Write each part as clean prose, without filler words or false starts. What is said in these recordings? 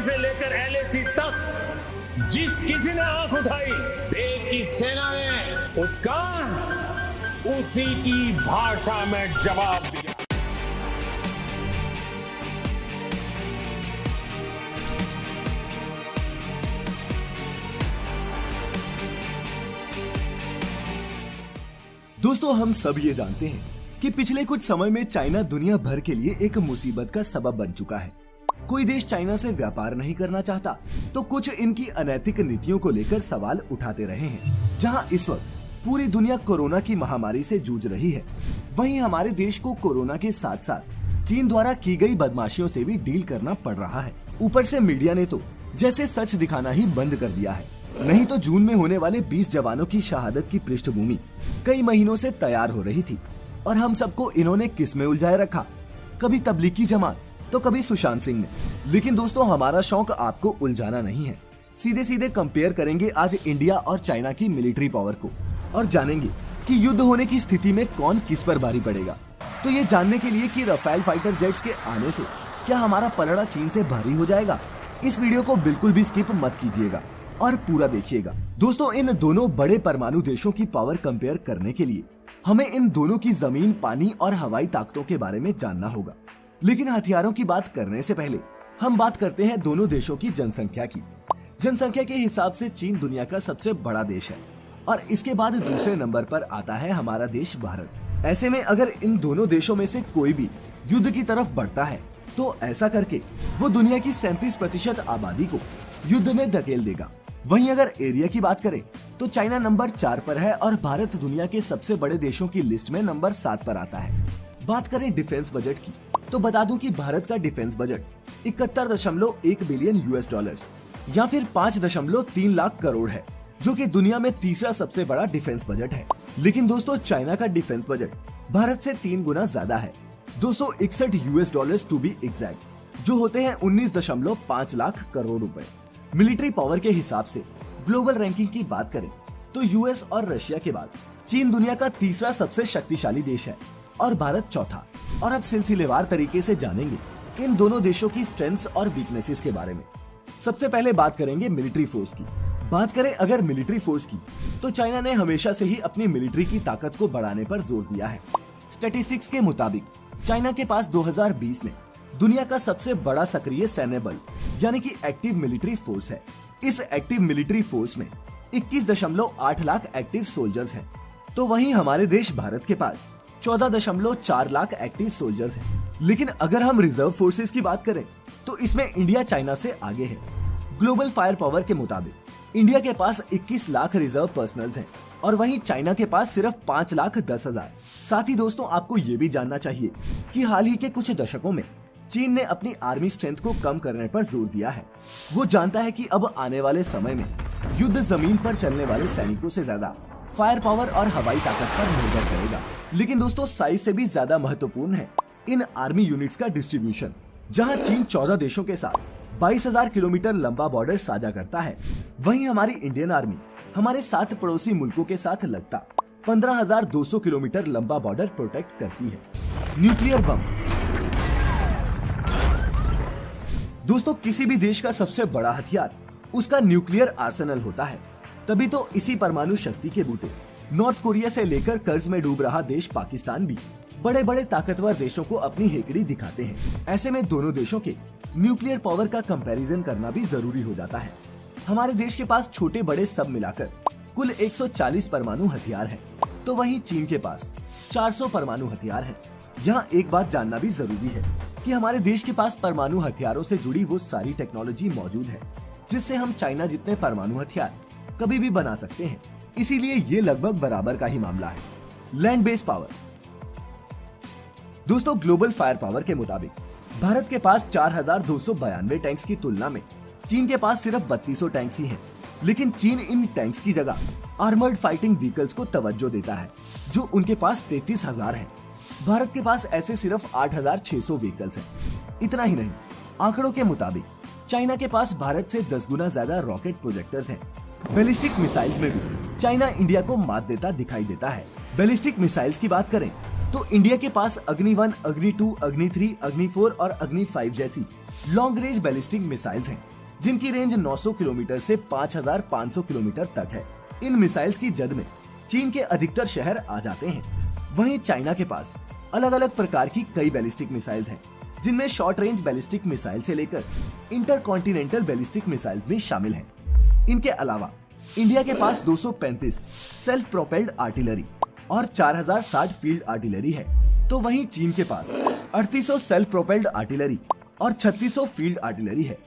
से लेकर LAC तक जिस किसी ने आंख उठाई, देश की सेना ने उसका उसी की भाषा में जवाब दिया। दोस्तों, हम सब ये जानते हैं कि पिछले कुछ समय में चाइना दुनिया भर के लिए एक मुसीबत का सबब बन चुका है। कोई देश चाइना से व्यापार नहीं करना चाहता, तो कुछ इनकी अनैतिक नीतियों को लेकर सवाल उठाते रहे हैं। जहां इस वक्त पूरी दुनिया कोरोना की महामारी से जूझ रही है, वहीं हमारे देश को कोरोना के साथ साथ चीन द्वारा की गई बदमाशियों से भी डील करना पड़ रहा है। ऊपर से मीडिया ने तो जैसे सच दिखाना ही बंद कर दिया है। नहीं तो जून में होने वाले 20 जवानों की शहादत की पृष्ठभूमि कई महीनों से तैयार हो रही थी और हम सबको इन्होंने किस में उलझाए रखा, कभी तबलीगी जमात तो कभी सुशांत सिंह ने। लेकिन दोस्तों, हमारा शौक आपको उलझाना नहीं है। सीधे सीधे कंपेयर करेंगे आज इंडिया और चाइना की मिलिट्री पावर को और जानेंगे कि युद्ध होने की स्थिति में कौन किस पर भारी पड़ेगा। तो ये जानने के लिए कि राफेल फाइटर जेट्स के आने से क्या हमारा पलड़ा चीन से भारी हो जाएगा, इस वीडियो को बिल्कुल भी स्किप मत कीजिएगा और पूरा देखिएगा। दोस्तों, इन दोनों बड़े परमाणु देशों की पावर कंपेयर करने के लिए हमें इन दोनों की जमीन, पानी और हवाई ताकतों के बारे में जानना होगा। लेकिन हथियारों की बात करने से पहले हम बात करते हैं दोनों देशों की जनसंख्या की। जनसंख्या के हिसाब से चीन दुनिया का सबसे बड़ा देश है और इसके बाद दूसरे नंबर पर आता है हमारा देश भारत। ऐसे में अगर इन दोनों देशों में से कोई भी युद्ध की तरफ बढ़ता है तो ऐसा करके वो दुनिया की 37% आबादी को युद्ध में धकेल देगा। वहीं अगर एरिया की बात करें तो चाइना नंबर 4 पर है और भारत दुनिया के सबसे बड़े देशों की लिस्ट में नंबर 7 पर आता है। बात करें डिफेंस बजट की तो बता दूं कि भारत का डिफेंस बजट 71.1 बिलियन $, या फिर 5.3 लाख करोड़ है, जो कि दुनिया में तीसरा सबसे बड़ा डिफेंस बजट है। लेकिन दोस्तों, चाइना का डिफेंस बजट भारत से 3 गुना ज्यादा है, $261 टू बी एग्जैक्ट, जो होते हैं 19.5 लाख करोड़ रुपए। मिलिट्री पावर के हिसाब से ग्लोबल रैंकिंग की बात करें तो यूएस और रशिया के बाद चीन दुनिया का तीसरा सबसे शक्तिशाली देश है और भारत चौथा। और अब सिलसिलेवार तरीके से जानेंगे इन दोनों देशों की स्ट्रेंथ्स और वीकनेसेस के बारे में। सबसे पहले बात करेंगे मिलिट्री फोर्स की। बात करें अगर मिलिट्री फोर्स की तो चाइना ने हमेशा से ही अपनी मिलिट्री की ताकत को बढ़ाने पर जोर दिया है। स्टैटिस्टिक्स के मुताबिक चाइना के पास 2020 में दुनिया का सबसे बड़ा सक्रिय सैन्य बल यानी कि एक्टिव मिलिट्री फोर्स है। इस एक्टिव मिलिट्री फोर्स में 21.8 लाख एक्टिव सोल्जर्स हैं। तो वहीं हमारे देश भारत के पास 14.4 लाख एक्टिव सोल्जर्स हैं। लेकिन अगर हम रिजर्व फोर्सेस की बात करें तो इसमें इंडिया चाइना से आगे है। ग्लोबल फायर पावर के मुताबिक इंडिया के पास 21 लाख रिजर्व पर्सनल्स हैं और वहीं चाइना के पास सिर्फ 5,10,000। साथ ही दोस्तों, आपको ये भी जानना चाहिए कि हाल ही के कुछ दशकों में चीन ने अपनी आर्मी स्ट्रेंथ को कम करने पर जोर दिया है। वो जानता है कि अब आने वाले समय में युद्ध जमीन पर चलने वाले सैनिकों से ज्यादा फायर पावर और हवाई ताकत पर निर्भर करेगा। लेकिन दोस्तों, साइज से भी ज्यादा महत्वपूर्ण है इन आर्मी यूनिट्स का डिस्ट्रीब्यूशन। जहां चीन 14 देशों के साथ 22,000 किलोमीटर लंबा बॉर्डर साझा करता है, वहीं हमारी इंडियन आर्मी हमारे 7 पड़ोसी मुल्कों के साथ लगता 15,200 किलोमीटर लंबा बॉर्डर प्रोटेक्ट करती है। Nuclear bomb. दोस्तों, किसी भी देश का सबसे बड़ा हथियार उसका न्यूक्लियर आर्सेनल होता है। तभी तो इसी परमाणु शक्ति के बूते नॉर्थ कोरिया से लेकर कर्ज में डूब रहा देश पाकिस्तान भी बड़े बड़े ताकतवर देशों को अपनी हेकड़ी दिखाते हैं। ऐसे में दोनों देशों के न्यूक्लियर पावर का कंपैरिजन करना भी जरूरी हो जाता है। हमारे देश के पास छोटे बड़े सब मिलाकर कुल 140 परमाणु हथियार हैं, तो वहीं चीन के पास 400 परमाणु हथियार हैं। यहाँ एक बात जानना भी जरूरी है कि हमारे देश के पास परमाणु हथियारों से जुड़ी वो सारी टेक्नोलॉजी मौजूद है जिससे हम चाइना जितने परमाणु हथियार कभी भी बना सकते हैं। इसीलिए ये लगभग बराबर का ही मामला है। Land based power. दोस्तों, ग्लोबल फायर पावर के मुताबिक भारत के पास 4,292 टैंक्स की तुलना में चीन के पास सिर्फ 3,200 टैंक्स ही हैं। लेकिन चीन इन टैंक्स की जगह आर्मर्ड फाइटिंग व्हीकल्स को तवज्जो देता है, जो उनके पास 33,000 है। भारत के पास ऐसे सिर्फ 8,600 व्हीकल्स हैं। इतना ही नहीं, आंकड़ों के मुताबिक चाइना के पास भारत से 10 गुना ज्यादा रॉकेट प्रोजेक्टर्स हैं। बैलिस्टिक मिसाइल्स में भी चाइना इंडिया को मात देता दिखाई देता है। बैलिस्टिक मिसाइल्स की बात करें तो इंडिया के पास अग्नि 1, अग्नि 2, अग्नि 3, अग्नि 4 और अग्नि 5 जैसी लॉन्ग रेंज बैलिस्टिक मिसाइल्स हैं, जिनकी रेंज 900 किलोमीटर से 5500 किलोमीटर तक है। इन मिसाइल्स की जद में चीन के अधिकतर शहर आ जाते हैं। वहीं चाइना के पास अलग अलग प्रकार की कई बैलिस्टिक मिसाइल्स हैं, जिनमें शॉर्ट रेंज बैलिस्टिक मिसाइल से लेकर इंटरकॉन्टिनेंटल बैलिस्टिक मिसाइल भी शामिल हैं। इनके अलावा इंडिया के पास 235 सेल्फ प्रोपेल्ड आर्टिलरी और 4060 फील्ड आर्टिलरी है, तो वहीं चीन के पास 3800 सेल्फ प्रोपेल्ड आर्टिलरी और 3600 फील्ड आर्टिलरी है।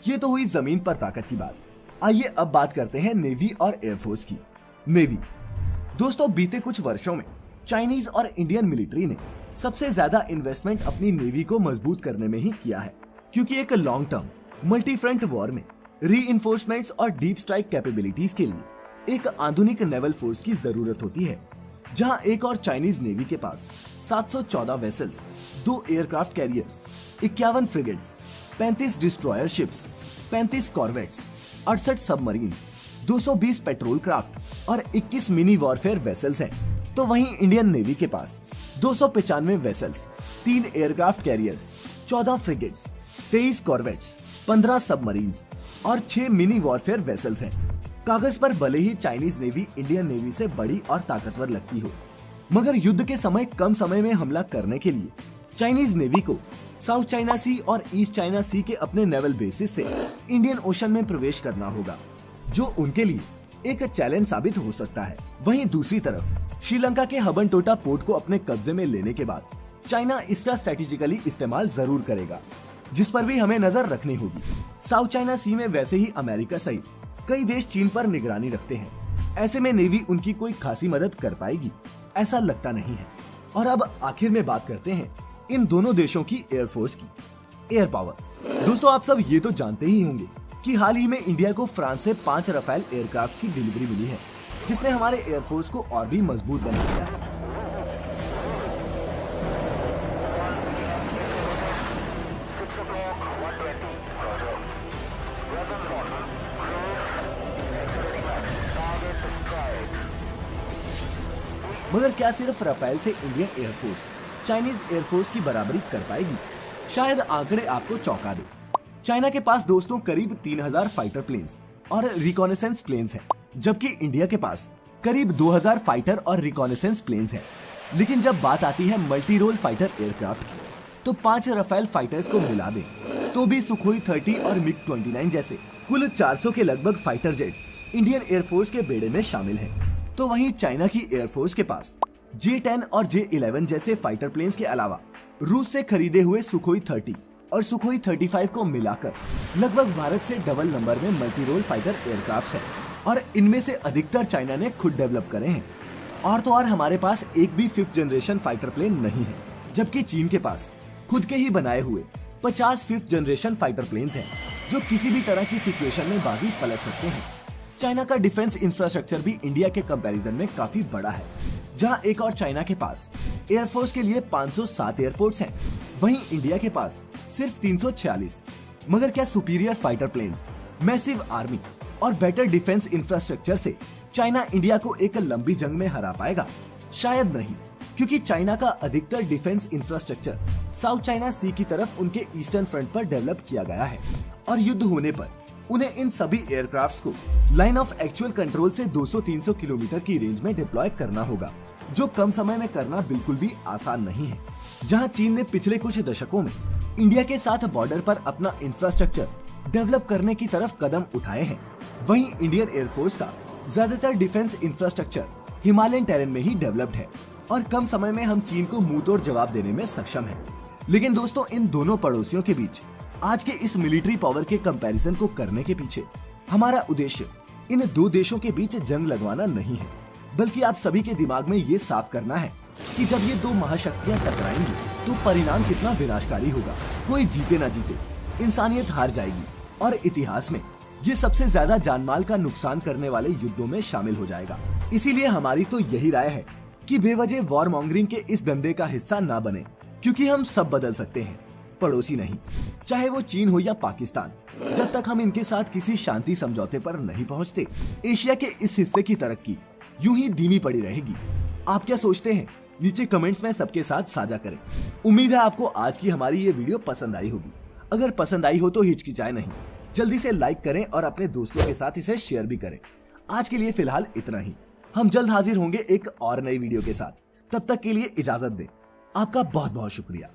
ये तो हुई जमीन पर ताकत की बात। आइए अब बात करते हैं नेवी और एयरफोर्स की। नेवी दोस्तों, बीते कुछ वर्षों में चाइनीज और इंडियन मिलिट्री ने सबसे ज्यादा इन्वेस्टमेंट अपनी नेवी को मजबूत करने में ही किया है, क्योंकि एक long term multi front war में रीइंफोर्समेंट्स और डीप स्ट्राइक कैपेबिलिटीज के लिए एक आधुनिक नेवल फोर्स की जरूरत होती है, जहां एक और चाइनीज नेवी के पास 714 vessels, 2 aircraft carriers, 51 frigates, 35 destroyer ships, 35 corvettes, 68 submarines, 220 petrol craft और 21 मिनी वॉरफेयर वेसल्स हैं। तो वहीं इंडियन नेवी के पास 295 vessels, 3 aircraft carriers, 14 frigates, 23 corvettes, 15 submarines और 6 मिनी वॉरफेयर वेसल्स हैं। कागज पर भले ही चाइनीज नेवी इंडियन नेवी से बड़ी और ताकतवर लगती हो, मगर युद्ध के समय कम समय में हमला करने के लिए चाइनीज नेवी को साउथ चाइना सी और ईस्ट चाइना सी के अपने नेवल बेसिस से इंडियन ओशन में प्रवेश करना होगा, जो उनके लिए एक चैलेंज साबित हो सकता है। वहीं दूसरी तरफ श्रीलंका के हबनटोटा पोर्ट को अपने कब्जे में लेने के बाद चाइना इसका स्ट्रेटेजिकली इस्तेमाल जरूर करेगा, जिस पर भी हमें नजर रखनी होगी। साउथ चाइना सी में वैसे ही अमेरिका सहित कई देश चीन पर निगरानी रखते हैं। ऐसे में नेवी उनकी कोई खासी मदद कर पाएगी, ऐसा लगता नहीं है। और अब आखिर में बात करते हैं इन दोनों देशों की एयरफोर्स की। एयर पावर दोस्तों, आप सब ये तो जानते ही होंगे कि हाल ही में इंडिया को फ्रांस से 5 राफेल एयरक्राफ्ट की डिलीवरी मिली है, जिसने हमारे एयरफोर्स को और भी मजबूत बना दिया है। मगर क्या सिर्फ राफेल से इंडियन एयरफोर्स चाइनीज एयरफोर्स की बराबरी कर पाएगी? शायद आंकड़े आपको चौंका दे। चाइना के पास दोस्तों करीब 3000 फाइटर प्लेन्स और रिकॉनेसेंस प्लेन्स हैं, जबकि इंडिया के पास करीब 2000 फाइटर और रिकॉनेसेंस प्लेन्स हैं। लेकिन जब बात आती है मल्टी रोल फाइटर एयरक्राफ्ट की, तो 5 राफेल फाइटर्स को मिला दें तो भी सुखोई 30 और मिग 29 जैसे कुल 400 के लगभग फाइटर जेट्स इंडियन एयरफोर्स के बेड़े में शामिल हैं। तो वहीं चाइना की एयरफोर्स के पास J-10 और J-11 जैसे फाइटर प्लेन्स के अलावा रूस से खरीदे हुए सुखोई 30 और सुखोई 35 को मिलाकर लगभग भारत से डबल नंबर में मल्टी रोल फाइटर एयरक्राफ्ट हैं, और इनमें से अधिकतर चाइना ने खुद डेवलप करे हैं। और तो और हमारे पास एक भी 5th जनरेशन फाइटर प्लेन नहीं है, जबकि चीन के पास खुद के ही बनाए हुए 50 5th जनरेशन फाइटर प्लेन्स हैं, जो किसी भी तरह की सिचुएशन में बाजी पलट सकते हैं। चाइना का डिफेंस इंफ्रास्ट्रक्चर भी इंडिया के कंपैरिजन में काफी बड़ा है, जहां एक और चाइना के पास एयरफोर्स के लिए 507 एयरपोर्ट्स हैं, वहीं इंडिया के पास सिर्फ 346। मगर क्या superior fighter planes, massive army और बेटर डिफेंस इंफ्रास्ट्रक्चर से चाइना इंडिया को एक लंबी जंग में हरा पाएगा? शायद नहीं, क्योंकि चाइना का अधिकतर डिफेंस इंफ्रास्ट्रक्चर साउथ चाइना सी की तरफ उनके ईस्टर्न फ्रंट पर डेवलप किया गया है, और युद्ध होने पर उन्हें इन सभी एयरक्राफ्ट्स को लाइन ऑफ एक्चुअल कंट्रोल से 200-300 किलोमीटर की रेंज में डिप्लॉय करना होगा, जो कम समय में करना बिल्कुल भी आसान नहीं है। जहां चीन ने पिछले कुछ दशकों में इंडिया के साथ बॉर्डर पर अपना इंफ्रास्ट्रक्चर डेवलप करने की तरफ कदम उठाए हैं, वहीं इंडियन एयरफोर्स का ज्यादातर डिफेंस इंफ्रास्ट्रक्चर हिमालयन टेरेन में ही डेवलप्ड है, और कम समय में हम चीन को मुंह तोड़ जवाब देने में सक्षम हैं। लेकिन दोस्तों, इन दोनों पड़ोसियों के बीच आज के इस मिलिट्री पावर के कंपैरिजन को करने के पीछे हमारा उद्देश्य इन दो देशों के बीच जंग लगवाना नहीं है, बल्कि आप सभी के दिमाग में ये साफ करना है कि जब ये दो महाशक्तियां टकराएंगी तो परिणाम कितना विनाशकारी होगा। कोई जीते ना जीते, इंसानियत हार जाएगी, और इतिहास में ये सबसे ज्यादा जानमाल का नुकसान करने वाले युद्धों में शामिल हो जाएगा। इसीलिए हमारी तो यही राय है कि बेवजह वॉर मॉन्गरिंग के इस धंधे का हिस्सा ना बने, क्योंकि हम सब बदल सकते हैं, पड़ोसी नहीं, चाहे वो चीन हो या पाकिस्तान। जब तक हम इनके साथ किसी शांति समझौते पर नहीं पहुंचते, एशिया के इस हिस्से की तरक्की यूं ही धीमी पड़ी रहेगी। आप क्या सोचते हैं नीचे कमेंट्स में सबके साथ साझा करें। उम्मीद है आपको आज की हमारी ये वीडियो पसंद आई होगी। अगर पसंद आई हो तो हिचकिचाए नहीं, जल्दी से लाइक करें और अपने दोस्तों के साथ इसे शेयर भी करें। आज के लिए फिलहाल इतना ही। हम जल्द हाजिर होंगे एक और नई वीडियो के साथ। तब तक के लिए इजाजत दें। आपका बहुत बहुत शुक्रिया।